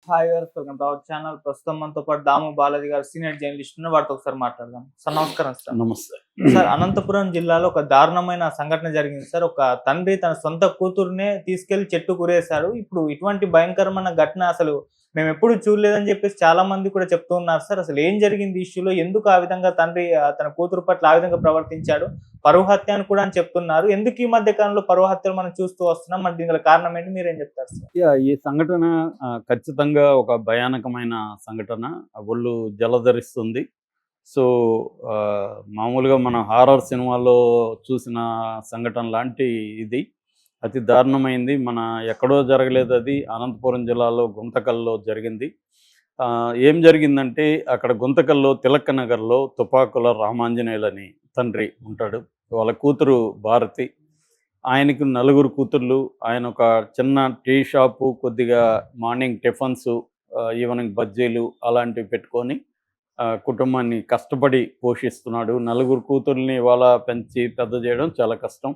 Hi గారు, welcome to our channel. ప్రస్తుతం మనతో పాటు దాము బాలాజీ గారు సీనియర్ జర్నలిస్ట్ ఉన్నారు. వారితో ఒకసారి మాట్లాడదాం. సార్ నమస్కారం సార్. నమస్తే. సార్, అనంతపురం జిల్లాలో ఒక దారుణమైన సంఘటన జరిగింది సార్. ఒక తండ్రి తన సొంత కూతుర్నే తీసుకెళ్లి చెట్టుకు ఉరేశారు. ఇప్పుడు ఇటువంటి భయంకరమైన ఘటన అసలు మేమెప్పుడు చూడలేదని చెప్పేసి చాలా మంది కూడా చెప్తూ ఉన్నారు సార్. అసలు ఏం జరిగింది ఈ ఇష్యూలో? ఎందుకు ఆ విధంగా తండ్రి తన కూతురు పట్ల ఆ విధంగా ప్రవర్తించాడు? పరువు హత్య అని కూడా అని చెప్తున్నారు. ఎందుకు ఈ మధ్య కాలంలో పరువు హత్యలు మనం చూస్తూ వస్తున్నాం? మరి దీనికి గల కారణం ఏంటి? మీరేం చెప్తారు సార్? ఈ సంఘటన ఖచ్చితంగా ఒక భయానకమైన సంఘటన. ఒళ్ళు జలధరిస్తుంది. సో, మామూలుగా మనం హారర్ సినిమాల్లో చూసిన సంఘటన లాంటి ఇది. అతి దారుణమైంది. ఎక్కడో జరగలేదది. అనంతపురం జిల్లాలో గుంతకల్‌లో జరిగింది. ఏం జరిగిందంటే అక్కడ గుంతకల్‌లో తిలక్ నగర్‌లో తుపాకుల రామాంజనేయులని తండ్రి ఉంటాడు. వాళ్ళ కూతురు భారతి. ఆయనకి నలుగురు కూతుర్లు. ఆయన ఒక చిన్న టీ షాపు, కొద్దిగా మార్నింగ్ టిఫిన్సు, ఈవినింగ్ బజ్జీలు అలాంటివి పెట్టుకొని కుటుంబాన్ని కష్టపడి పోషిస్తున్నాడు. నలుగురు కూతుర్లని ఇవాళ పెంచి పెద్ద చేయడం చాలా కష్టం.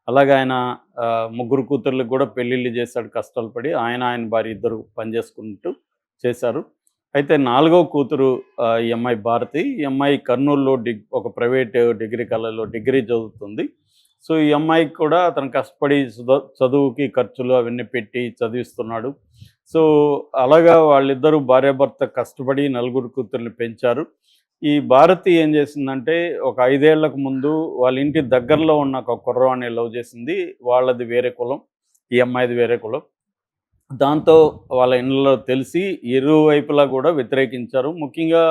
అలాగే ఆయన ముగ్గురు కూతుర్లకు కూడా పెళ్ళిళ్ళు చేశాడు కష్టాలు పడి. ఆయన భార్య ఇద్దరు పనిచేసుకుంటూ చేశారు. అయితే నాలుగవ కూతురు ఈ అమ్మాయి భారతి. ఈ అమ్మాయి కర్నూలులో ఒక ప్రైవేట్ డిగ్రీ కాలేజ్‌లో డిగ్రీ చదువుతుంది. సో, ఈ అమ్మాయికి కూడా అతను కష్టపడి చదువుకి ఖర్చులు అవన్నీ పెట్టి చదివిస్తున్నాడు. సో, అలాగా వాళ్ళిద్దరూ భార్యాభర్త కష్టపడి నలుగురు కూతుర్ని పెంచారు. ఈ భారతి ఏం చేసిందంటే ఒక 5 ఏళ్లకు ముందు వాళ్ళ ఇంటి దగ్గరలో ఉన్న ఒక కుర్రవాడిని లవ్ చేసింది. వాళ్ళది వేరే కులం. ఈ అమ్మాయిది వేరే కులం. దాంతో వాళ్ళ ఇళ్ళలో తెలిసి ఇరు వైపులా కూడా వ్యతిరేకించారు. ముఖ్యంగా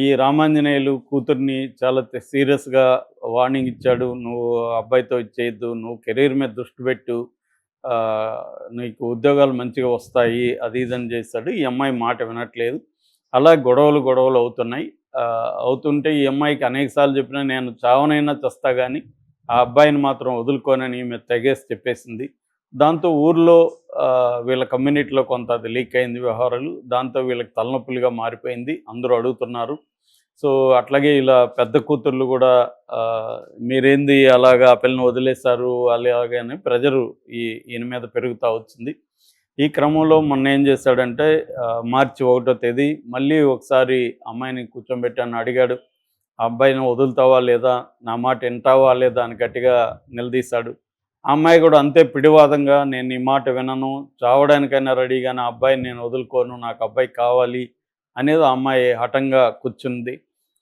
ఈ రామాంజనేయులు కూతుర్ని చాలా సీరియస్‌గా వార్నింగ్ ఇచ్చాడు. "నువ్వు అబ్బాయితో ఇది చేయొద్దు. నువ్వు కెరీర్ మీద దృష్టి పెట్టు. నీకు ఉద్యోగాలు మంచిగా వస్తాయి." అది ఇది అని చేశాడు. ఈ అమ్మాయి మాట వినట్లేదు. అలా గొడవలు అవుతున్నాయి. అవుతుంటే ఈ అమ్మాయికి అనేక సార్లు చెప్పినా, "నేను చావనైనా చస్తా గానీ ఆ అబ్బాయిని మాత్రం వదులుకోనని" ఈమె తెగేసి చెప్పేసింది. దాంతో ఊర్లో వీళ్ళ కమ్యూనిటీలో కొంత అది లీక్ అయింది వ్యవహారాలు. దాంతో వీళ్ళకి తలనొప్పులుగా మారిపోయింది. అందరూ అడుగుతున్నారు. సో, అట్లాగే ఇలా పెద్ద కూతుర్లు కూడా మీరేంది అలాగా ఆ పిల్లని వదిలేశారు అలాగే అని ప్రెజరు ఈయన మీద పెరుగుతా వచ్చింది. ఈ క్రమంలో మొన్న ఏం చేశాడంటే మార్చి 1వ తేదీ మళ్ళీ ఒకసారి అమ్మాయిని కూర్చోబెట్టి అడిగాడు. "ఆ అబ్బాయిని వదులుతావా లేదా? నా మాట వింటావా లేదా?" అని గట్టిగా నిలదీశాడు. ఆ అమ్మాయి కూడా అంతే పిడివాదంగా, "నేను నీ మాట వినను, చావడానికైనా రెడీ గాని ఆ అబ్బాయిని నేను వదులుకోను, నాకు అబ్బాయి కావాలి" అనేది ఆ అమ్మాయి హఠంగా కూర్చుంది.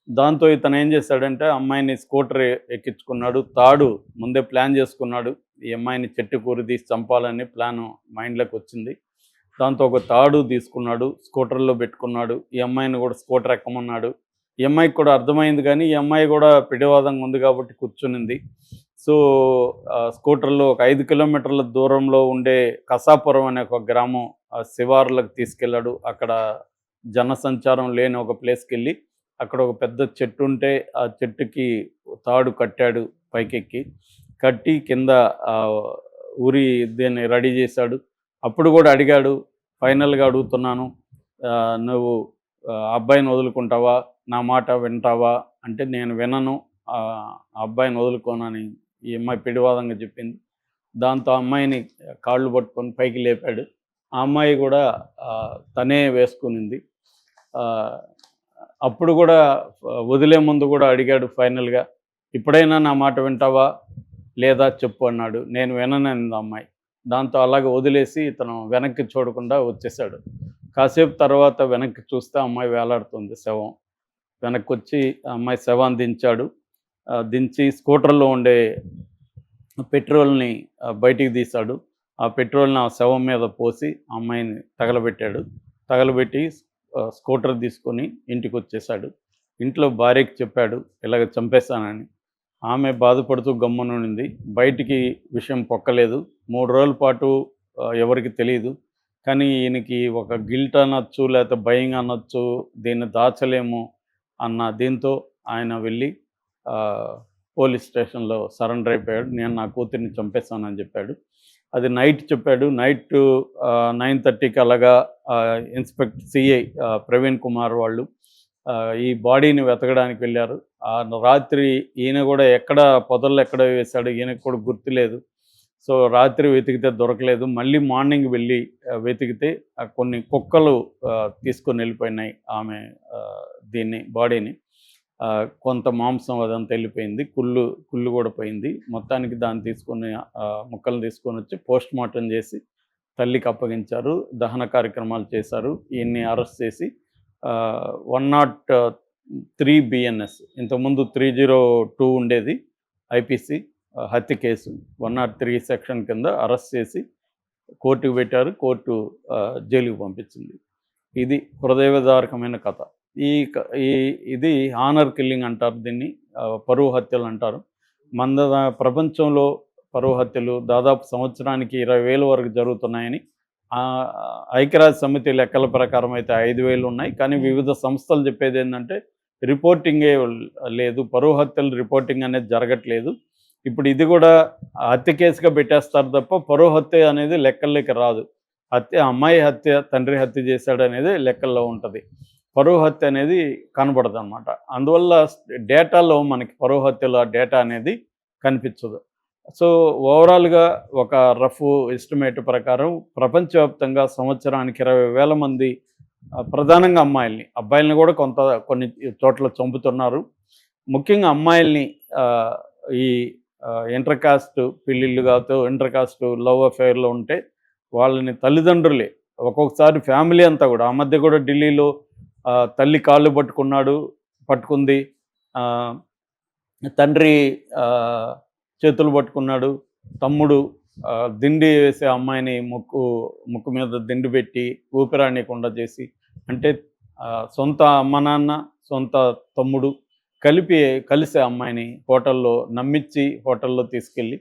దాంతో ఇతను ఏం చేశాడంటే అమ్మాయిని స్కూటర్ ఎక్కించుకున్నాడు. తాడు ముందే ప్లాన్ చేసుకున్నాడు. ఈ అమ్మాయిని చెట్టుకు ఉరిదీసి చంపాలని ప్లాను మైండ్‌లోకి వచ్చింది. దాంతో ఒక తాడు తీసుకున్నాడు. స్కూటర్‌లో పెట్టుకున్నాడు. ఈ అమ్మాయిని కూడా స్కూటర్ ఎక్కమన్నాడు. ఈ అమ్మాయికి కూడా అర్థమైంది కానీ, ఈ అమ్మాయి కూడా పిడివాదంగా ఉంది కాబట్టి కూర్చునింది. సో, స్కూటర్‌లో ఒక 5 కిలోమీటర్ల దూరంలో ఉండే కసాపురం అనే ఒక గ్రామం శివారులకు తీసుకెళ్ళాడు. అక్కడ జనసంచారం లేని ఒక ప్లేస్‌కెళ్ళి అక్కడ ఒక పెద్ద చెట్టు ఉంటే ఆ చెట్టుకి తాడు కట్టాడు పైకెక్కి. కట్టి కింద ఆహ్, ఉరి దీన్ని రెడీ చేశాడు. అప్పుడు కూడా అడిగాడు. ఫైనల్‌గా అడుగుతున్నాను. "నువ్వు ఆ అబ్బాయిని వదులుకుంటావా? నా మాట వింటావా?" అంటే, "నేను వినను. ఆ అబ్బాయిని వదులుకోనని" ఈ అమ్మాయి పిడివాదంగా చెప్పింది. దాంతో ఆ అమ్మాయిని కాళ్ళు పట్టుకొని పైకి లేపాడు. ఆ అమ్మాయి కూడా తనే వేసుకునింది. ఆహ్, అప్పుడు కూడా వదిలే ముందు కూడా అడిగాడు ఫైనల్‌గా, "ఇప్పుడైనా నా మాట వింటావా? లేదా చెప్పు" అన్నాడు. "నేను వినననింది ఆ అమ్మాయి." దాంతో అలాగే వదిలేసి ఇతను వెనక్కి చూడకుండా వచ్చేసాడు. కాసేపు తర్వాత వెనక్కి చూస్తే ఆ అమ్మాయి వేలాడుతుంది శవం. వెనక్కొచ్చి ఆ అమ్మాయి శవాన్ని దించాడు. దించి స్కూటర్‌లో ఉండే పెట్రోల్‌ని బయటికి తీశాడు. ఆ పెట్రోల్‌ని ఆ శవం మీద పోసి ఆ అమ్మాయిని తగలబెట్టాడు. తగలబెట్టి స్కూటర్ తీసుకొని ఇంటికొచ్చేశాడు. ఇంట్లో భార్యకి చెప్పాడు ఇలాగ చంపేశానని. ఆమె బాధపడుతూ గమ్మునుండింది. బయటికి విషయం పొక్కలేదు. 3 రోజుల పాటు ఎవరికీ తెలీదు. కానీ ఈయనకి ఒక గిల్ట్ అనొచ్చు, లేకపోతే భయం అనొచ్చు, దీన్ని దాచలేము అన్న దీంతో ఆయన వెళ్ళి ఆహ్, పోలీస్ స్టేషన్‌లో సరెండర్ అయిపోయాడు. "నేను నా కూతురిని చంపేశానని" చెప్పాడు. అది నైట్ చెప్పాడు. నైటు 9:30కి అలాగా సిఐ ప్రవీణ్ కుమార్ వాళ్ళు ఈ బాడీని వెతకడానికి వెళ్లారు. రాత్రి ఈయన కూడా ఎక్కడ పొదల్లో ఎక్కడ వేశాడో ఈయనకు కూడా గుర్తులేదు. సో రాత్రి వెతికితే దొరకలేదు. మళ్ళీ మార్నింగ్ వెళ్ళి వెతికితే కొన్ని కుక్కలు తీసుకొని వెళ్ళిపోయినాయి ఆమె బాడీని. కొంత మాంసం అదంతా వెళ్ళిపోయింది. కుళ్ళు కూడా పోయింది. మొత్తానికి దాన్ని తీసుకొని ముక్కలు తీసుకొని వచ్చి పోస్ట్ మార్టం చేసి తల్లికి అప్పగించారు. దహన కార్యక్రమాలు చేశారు. ఈయన్ని అరెస్ట్ చేసి 103 BNS, ఇంతకుముందు 302 ఉండేది ఐపీసీ హత్య కేసు, 103 సెక్షన్ కింద అరెస్ట్ చేసి కోర్టుకు పెట్టారు. కోర్టు జైలుకు పంపించింది. ఇది హృదయవిదారకమైన కథ. ఇది హానర్ కిల్లింగ్ అంటారు దీన్ని, పరువు హత్యలు అంటారు. ప్రపంచంలో పరువు హత్యలు దాదాపు సంవత్సరానికి 20,000 వరకు జరుగుతున్నాయని ఐక్యరాజ్య సమితి లెక్కల ప్రకారం అయితే 5,000 ఉన్నాయి. కానీ వివిధ సంస్థలు చెప్పేది ఏంటంటే రిపోర్టింగే లేదు, పరువు హత్యలు రిపోర్టింగ్ అనేది జరగట్లేదు. ఇప్పుడు ఇది కూడా హత్య కేసుగా పెట్టేస్తారు తప్ప పరువు హత్య అనేది లెక్కల్లోకి రాదు. అమ్మాయి హత్య, తండ్రి హత్య చేశాడు అనేది లెక్కల్లో ఉంటుంది. పరువు హత్య అనేది కనబడదు అన్నమాట. అందువల్ల డేటాలో మనకి పరువు హత్యల డేటా అనేది కనిపించదు. సో ఓవరాల్గా ఒక రఫ్ ఎస్టిమేట్ ప్రకారం ప్రపంచవ్యాప్తంగా సంవత్సరానికి 20,000 మంది, ప్రధానంగా అబ్బాయిల్ని కూడా కొన్ని చోట్ల చంపుతున్నారు. ముఖ్యంగా అమ్మాయిల్ని ఈ ఇంటర్ కాస్ట్ పెళ్ళిళ్ళు కాదు, ఇంటర్ కాస్ట్ లవ్ అఫేర్లో ఉంటే వాళ్ళని తల్లిదండ్రులే, ఒక్కొక్కసారి ఫ్యామిలీ అంతా కూడా. ఆ మధ్య కూడా ఢిల్లీలో తల్లి కాళ్ళు పట్టుకుంది, తండ్రి చేతులు పట్టుకున్నాడు, తమ్ముడు దిండి వేసే అమ్మాయిని ముక్కు మీద దిండి పెట్టి ఊపిరాడనీయకుండా చేసి, అంటే సొంత అమ్మ నాన్న, సొంత తమ్ముడు కలిసే అమ్మాయిని హోటల్లో నమ్మించి హోటల్లో తీసుకెళ్ళి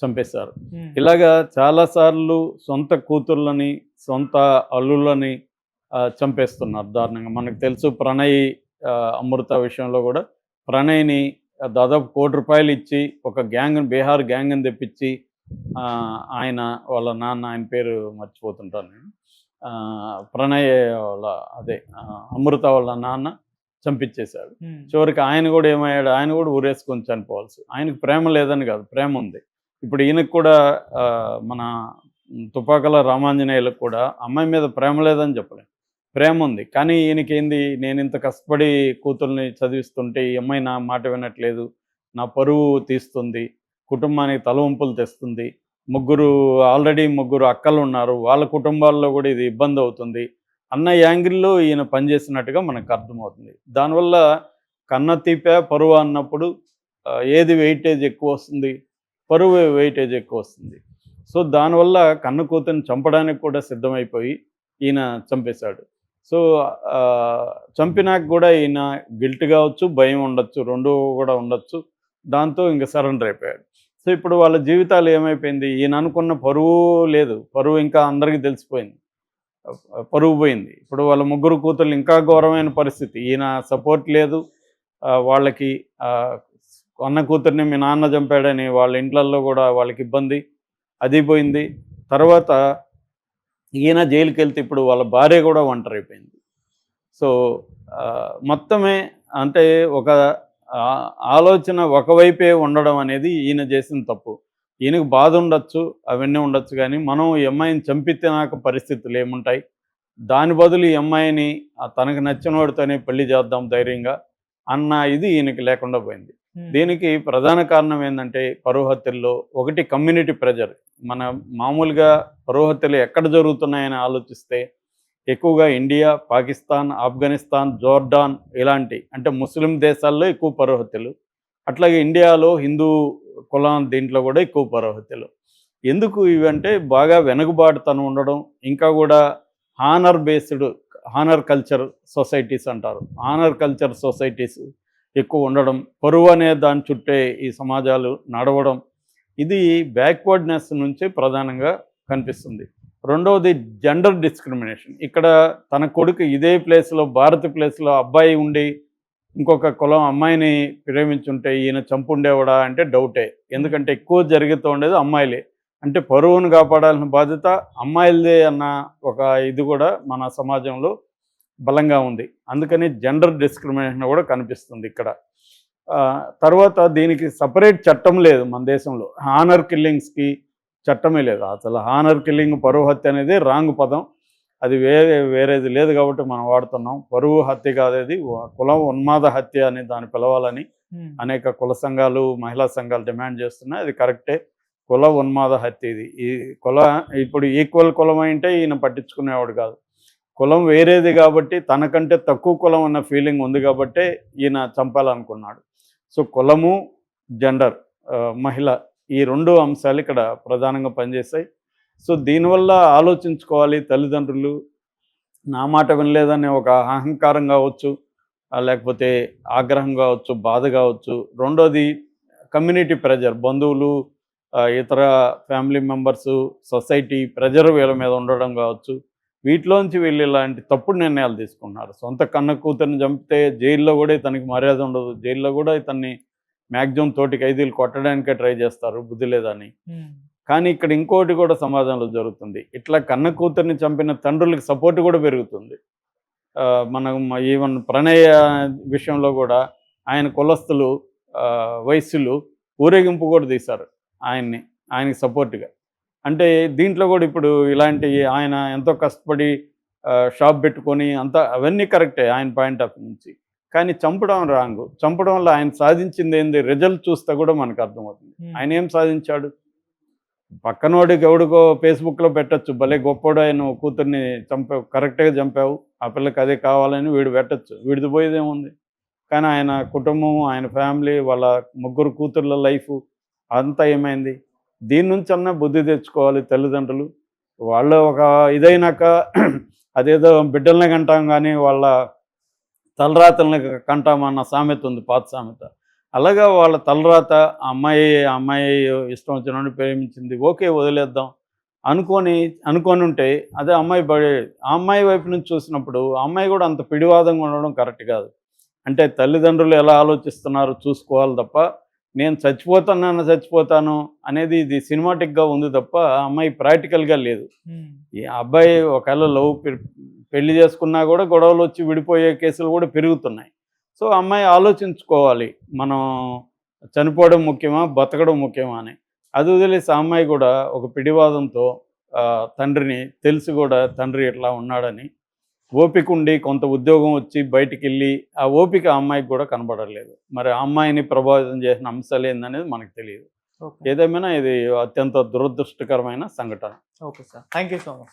చంపేశారు. ఇలాగా చాలాసార్లు సొంత కూతుర్లని, సొంత అల్లుళ్ళని చంపేస్తున్నారు దారుణంగా. మనకు తెలుసు ప్రణయ్, అమృత విషయంలో కూడా ప్రణయ్ని దాదాపు ₹1 కోటి ఇచ్చి ఒక బీహార్ గ్యాంగ్ని తెప్పించి ఆయన వాళ్ళ నాన్న, ఆయన పేరు మర్చిపోతుంటాను నేను, ప్రణయ్ అమృత వాళ్ళ నాన్న చంపించేశాడు. చివరికి ఆయన కూడా ఏమయ్యాడు, ఆయన కూడా ఊరేసుకొని చనిపోవాల్సి. ఆయనకు ప్రేమ లేదని కాదు, ప్రేమ ఉంది. ఇప్పుడు ఈయనకు కూడా మన తుపాకల రామాంజనేయులకు కూడా అమ్మాయి మీద ప్రేమ లేదని చెప్పలేం, ప్రేమ ఉంది. కానీ ఈయనకేంది, నేను ఇంత కష్టపడి కూతుర్ని చదివిస్తుంటే ఈ అమ్మాయి నా మాట వినట్లేదు, నా పరువు తీస్తుంది, కుటుంబానికి తలవంపులు తెస్తుంది, ఆల్రెడీ ముగ్గురు అక్కలు ఉన్నారు, వాళ్ళ కుటుంబాల్లో కూడా ఇది ఇబ్బంది అవుతుంది అన్న యాంగిల్లో ఈయన పనిచేసినట్టుగా మనకు అర్థమవుతుంది. దానివల్ల కన్న తీపే పరువు అన్నప్పుడు ఏది వెయిటేజ్ ఎక్కువ వస్తుంది, పరువు వెయిటేజ్ ఎక్కువ వస్తుంది. సో దానివల్ల కన్న కూతురిని చంపడానికి కూడా సిద్ధమైపోయి ఈయన చంపేశాడు. సో చంపినాక కూడా ఈయన గిల్ట్ కావచ్చు, భయం ఉండొచ్చు, రెండు కూడా ఉండొచ్చు. దాంతో ఇంక సరెండర్ అయిపోయాడు. సో ఇప్పుడు వాళ్ళ జీవితాలు ఏమైపోయింది, ఈయన అనుకున్న పరువు లేదు, పరువు ఇంకా అందరికీ తెలిసిపోయింది, పరువు పోయింది. ఇప్పుడు వాళ్ళ ముగ్గురు కూతుర్లు ఇంకా ఘోరమైన పరిస్థితి, ఈయన సపోర్ట్ లేదు వాళ్ళకి. అన్న కూతుర్ని మీ నాన్న చంపాడని వాళ్ళ ఇంట్లల్లో కూడా వాళ్ళకి ఇబ్బంది, అది పోయింది. తర్వాత ఈయన జైలుకి వెళ్తే ఇప్పుడు వాళ్ళ భార్య కూడా ఒంటరైపోయింది. సో మొత్తమే అంటే ఒక ఆలోచన ఒకవైపే ఉండడం అనేది ఈయన చేసిన తప్పు. ఈయనకు బాధ ఉండొచ్చు, అవన్నీ ఉండొచ్చు, కానీ మనం ఈ అమ్మాయిని చంపితే నాకు పరిస్థితులు ఏముంటాయి, దాని బదులు ఈ అమ్మాయిని తనకు నచ్చిన వాడితోనే పెళ్లి చేద్దాం ధైర్యంగా అన్న ఇది ఈయనకి లేకుండా పోయింది. దీనికి ప్రధాన కారణం ఏంటంటే పరువు హత్యల్లో ఒకటి కమ్యూనిటీ ప్రెజర్. మన మామూలుగా పరువు హత్యలు ఎక్కడ జరుగుతున్నాయని ఆలోచిస్తే ఎక్కువగా ఇండియా, పాకిస్తాన్, ఆఫ్ఘనిస్తాన్, జోర్డాన్ ఇలాంటి అంటే ముస్లిం దేశాల్లో ఎక్కువ పరువు హత్యలు. అట్లాగే ఇండియాలో హిందూ కులం దీంట్లో కూడా ఎక్కువ పరువు హత్యలు. ఎందుకు ఇవంటే బాగా వెనుకబాటుతనం ఉండడం, ఇంకా కూడా హానర్ కల్చర్ సొసైటీస్ అంటారు, హానర్ కల్చర్ సొసైటీస్ ఎక్కువ ఉండడం, పరువు అనే దాని చుట్టే ఈ సమాజాలు నడవడం, ఇది బ్యాక్వర్డ్నెస్ నుంచి ప్రధానంగా కనిపిస్తుంది. రెండవది జెండర్ డిస్క్రిమినేషన్. ఇక్కడ తన కొడుకు ఇదే ప్లేస్లో, భారత ప్లేస్లో అబ్బాయి ఉండి ఇంకొక కులం అమ్మాయిని ప్రేమించుంటే ఈయన చంపుండేవాడా అంటే డౌటే. ఎందుకంటే ఎక్కువ జరుగుతూ ఉండేది అమ్మాయిలే. అంటే పరువును కాపాడాల్సిన బాధ్యత అమ్మాయిలదే అన్న ఒక ఇది కూడా మన సమాజంలో బలంగా ఉంది. అందుకని జెండర్ డిస్క్రిమినేషన్ కూడా కనిపిస్తుంది ఇక్కడ. తర్వాత దీనికి సపరేట్ చట్టం లేదు మన దేశంలో. హానర్ కిల్లింగ్స్కి చట్టమే లేదు. అసలు హానర్ కిల్లింగ్, పరువు హత్య అనేది రాంగ్ పదం. అది వేరేది లేదు కాబట్టి మనం వాడుతున్నాం. పరువు హత్య కాదేది, కుల ఉన్మాద హత్య అని దాన్ని పిలవాలని అనేక కుల సంఘాలు, మహిళా సంఘాలు డిమాండ్ చేస్తున్నాయి. అది కరెక్టే. కుల ఉన్మాద హత్య ఇది. ఈ కుల ఇప్పుడు ఈక్వల్ కులం అంటే ఈయన పట్టించుకునేవాడు కాదు. కులం వేరేది కాబట్టి, తనకంటే తక్కువ కులం అన్న ఫీలింగ్ ఉంది కాబట్టే ఈయన చంపాలనుకున్నాడు. సో కులము, జెండర్, మహిళ, ఈ 2 అంశాలు ఇక్కడ ప్రధానంగా పనిచేస్తాయి. సో దీనివల్ల ఆలోచించుకోవాలి తల్లిదండ్రులు. నా మాట వినలేదనే ఒక అహంకారం కావచ్చు, లేకపోతే ఆగ్రహం కావచ్చు, బాధ కావచ్చు. రెండోది కమ్యూనిటీ ప్రెజర్, బంధువులు, ఇతర ఫ్యామిలీ మెంబర్సు, సొసైటీ ప్రెజర్ వీళ్ళ మీద ఉండడం కావచ్చు. వీటిలోంచి వీళ్ళు ఇలాంటి తప్పుడు నిర్ణయాలు తీసుకున్నారు. సొంత కన్న కూతురిని చంపితే జైల్లో కూడా ఇతనికి మర్యాద ఉండదు. జైల్లో కూడా ఇతన్ని మ్యాక్సిమం తోటి ఖైదీలు కొట్టడానికే ట్రై చేస్తారు, బుద్ధి లేదని. కానీ ఇక్కడ ఇంకోటి కూడా సమాజంలో జరుగుతుంది. ఇట్లా కన్న కూతురిని చంపిన తండ్రులకి సపోర్ట్ కూడా పెరుగుతుంది. మనం ఈవెన్ ప్రణయ విషయంలో కూడా ఆయన కులస్తులు, వైశ్యులు ఊరేగింపు కూడా తీశారు ఆయనకి సపోర్ట్గా. అంటే దీంట్లో కూడా ఇప్పుడు ఇలాంటి ఆయన ఎంతో కష్టపడి షాప్ పెట్టుకొని అంతా అవన్నీ కరెక్టే ఆయన పాయింట్ ఆఫ్ నుంచి. కానీ చంపడం రాంగు. చంపడం వల్ల ఆయన సాధించింది ఏంది, రిజల్ట్ చూస్తే కూడా మనకు అర్థమవుతుంది. ఆయన ఏం సాధించాడు? పక్కనోడికి ఎవడికో ఫేస్బుక్లో పెట్టచ్చు, భలే గొప్పోడు ఆయన కూతుర్ని చంపావు, కరెక్ట్గా చంపావు, ఆ పిల్లకి అదే కావాలని వీడు పెట్టచ్చు. వీడిది పోయేదేముంది? కానీ ఆయన కుటుంబం, ఆయన ఫ్యామిలీ, వాళ్ళ 3 కూతుర్ల లైఫ్ అంతా ఏమైంది? దీని నుంచి అన్నా బుద్ధి తెచ్చుకోవాలి తల్లిదండ్రులు. వాళ్ళు ఒక ఇదైనాక అదేదో బిడ్డల్ని కంటాం కానీ వాళ్ళ తలరాతల్ని కంటామన్న సామెత ఉంది, పాత సామెత. అలాగా వాళ్ళ తలరాత, అమ్మాయి ఇష్టం వచ్చినట్టు ప్రేమించింది, ఓకే వదిలేద్దాం అనుకొని ఉంటే అదే అమ్మాయి ఆ అమ్మాయి వైపు నుంచి చూసినప్పుడు ఆ అమ్మాయి కూడా అంత పిడివాదంగా ఉండడం కరెక్ట్ కాదు. అంటే తల్లిదండ్రులు ఎలా ఆలోచిస్తున్నారో చూసుకోవాలి తప్ప, నేను చచ్చిపోతాను అనేది ఇది సినిమాటిక్గా ఉంది తప్ప ఆ అమ్మాయి ప్రాక్టికల్గా లేదు. ఈ అబ్బాయి ఒకవేళ పెళ్లి చేసుకున్నా కూడా గొడవలు వచ్చి విడిపోయే కేసులు కూడా పెరుగుతున్నాయి. సో అమ్మాయి ఆలోచించుకోవాలి, మనం చనిపోవడం ముఖ్యమా, బతకడం ముఖ్యమా అని. అది వదిలేసి ఆ అమ్మాయి కూడా ఒక పిడివాదంతో తండ్రిని తెలిసి కూడా తండ్రి ఇట్లా ఉన్నాడని ఓపిక ఉండి కొంత ఉద్యోగం వచ్చి బయటికి వెళ్ళి ఆ ఓపిక ఆ అమ్మాయికి కూడా కనబడలేదు. మరి ఆ అమ్మాయిని ప్రభావితం చేసిన అంశాలు ఏందనేది మనకు తెలియదు. ఏదేమైనా ఇది అత్యంత దురదృష్టకరమైన సంఘటన. Okay sir, thank you so much.